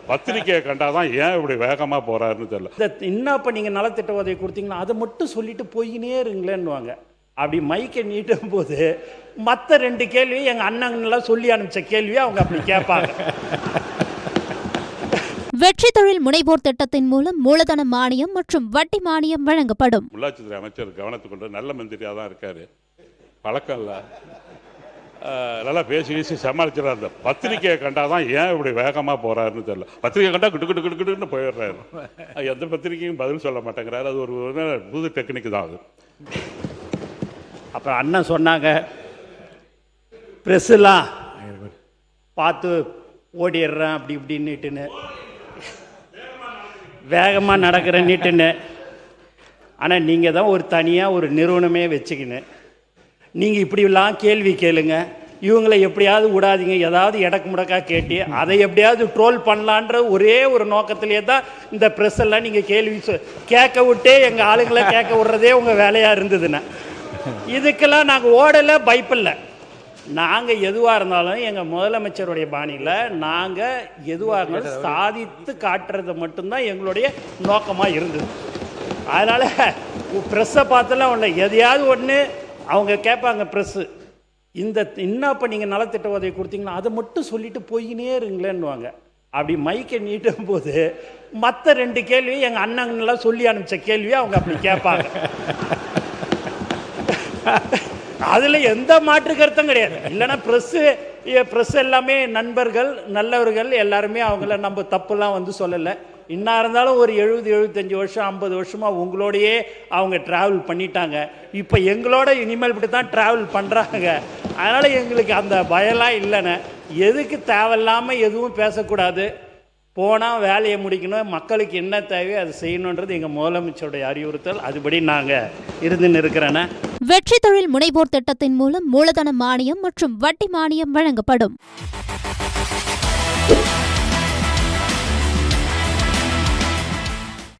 பத்திரிக்கையை கண்டாதான் ஏன் இப்படி வேகமாக போறாருன்னு தெரியல. இன்னும் இப்போ நீங்கள் நலத்திட்ட உதவி கொடுத்தீங்கன்னா அதை மட்டும் சொல்லிட்டு போயினே இருங்களேன்னுவாங்க. அப்படி மைக்கை நீட்டும் போது மற்ற 2 கேள்வி எங்கள் அண்ணங்கள்லாம் சொல்லி அனுப்பிச்ச கேள்வியை அவங்க அப்படி கேட்பாங்க. வெற்றி தொழில் முனைவோர் திட்டத்தின் மூலம் மூலதன மானியம் மற்றும் வட்டி மானியம் வழங்கப்படும். உள்ளாட்சித்துறை அமைச்சர் கவனத்துக்கு கொண்டு நல்ல மந்திரியாக தான் இருக்காரு, பழக்கம் இல்லை, நல்லா பேசி சமாளிச்சிடறாரு. அந்த பத்திரிக்கையை கண்டாதான் ஏன் இப்படி வேகமாக போறாருன்னு தெரியல. பத்திரிக்கை கண்டா கிட்டு போயிடுறாரு. எந்த பத்திரிக்கையும் பதில் சொல்ல மாட்டேங்கிறாரு. அது ஒரு புது டெக்னிக் தான் அது. அப்புறம் அண்ணன் சொன்னாங்க, ப்ரெஸ்ஸெல்லாம் பார்த்து ஓடிடுறேன் அப்படி இப்படின்னுட்டுன்னு, வேகமாக நடக்கிறேன்னுட்டுன்னு. ஆனால் நீங்கள் தான் ஒரு தனியாக ஒரு நிறுவனமே வச்சுக்கின்னு நீங்கள் இப்படிலாம் கேள்வி கேளுங்க, இவங்களை எப்படியாவது விடாதீங்க, ஏதாவது எடக்கு முடக்கா கேட்டு அதை எப்படியாவது ட்ரோல் பண்ணலான்ற ஒரே ஒரு நோக்கத்திலே தான் இந்த ப்ரெஸ் எல்லாம் நீங்கள் கேள்வி கேட்க விட்டே எங்கள் ஆளுங்களை கேட்க விடுறதே உங்கள் வேலையாக இருந்ததுன்னா, இதுக்கெல்லாம் நாங்கள் ஓடலை, பயப்பில்லை. நாங்கள் எதுவாக இருந்தாலும் எங்கள் முதலமைச்சருடைய பாணியில் நாங்கள் எதுவாக இருந்தாலும் சாதித்து காட்டுறது மட்டும்தான் எங்களுடைய நோக்கமாக இருந்தது. அதனால் ப்ரெஸ்ஸை பார்த்தெல்லாம் ஒன்று எதையாவது ஒன்று அவங்க கேட்பாங்க. ப்ரெஸ்ஸு இன்னும் இப்போ நீங்கள் நலத்திட்ட உதவி கொடுத்தீங்கன்னா அதை மட்டும் சொல்லிட்டு போயினே இருங்களேன்னுவாங்க. அப்படி மைக்கை நீட்டும் போது மற்ற 2 கேள்வி எங்கள் அண்ணங்கள்லாம் சொல்லி அனுப்பிச்ச கேள்வியை அவங்க அப்படி கேட்பாங்க. அதில் எந்த மாற்று கருத்தும் கிடையாது. இல்லைன்னா ப்ரெஸ் எல்லாமே நண்பர்கள், நல்லவர்கள், எல்லாருமே அவங்கள நம்ம தப்புலாம் வந்து சொல்லலை. இன்னும் இருந்தாலும் ஒரு 70-75 வருஷம் 50 வருஷமாக உங்களோடையே அவங்க ட்ராவல் பண்ணிட்டாங்க. இப்போ எங்களோட இனிமேல் இப்படி தான் ட்ராவல் பண்ணுறாங்க. அதனால் எங்களுக்கு அந்த பயம்லாம் இல்லைன்னு. எதுக்கு தேவையில்லாமல் எதுவும் பேசக்கூடாது, போனால் வேலையை முடிக்கணும், மக்களுக்கு என்ன தேவையோ அதை செய்யணுன்றது எங்கள் முதலமைச்சருடைய அறிவுறுத்தல். அதுபடி நாங்கள் இருந்துன்னு இருக்கிறேன்னா. வெற்றி தொழில் முனைவோர் திட்டத்தின் மூலம் மூலதன மானியம் மற்றும் வட்டி மானியம் வழங்கப்படும்.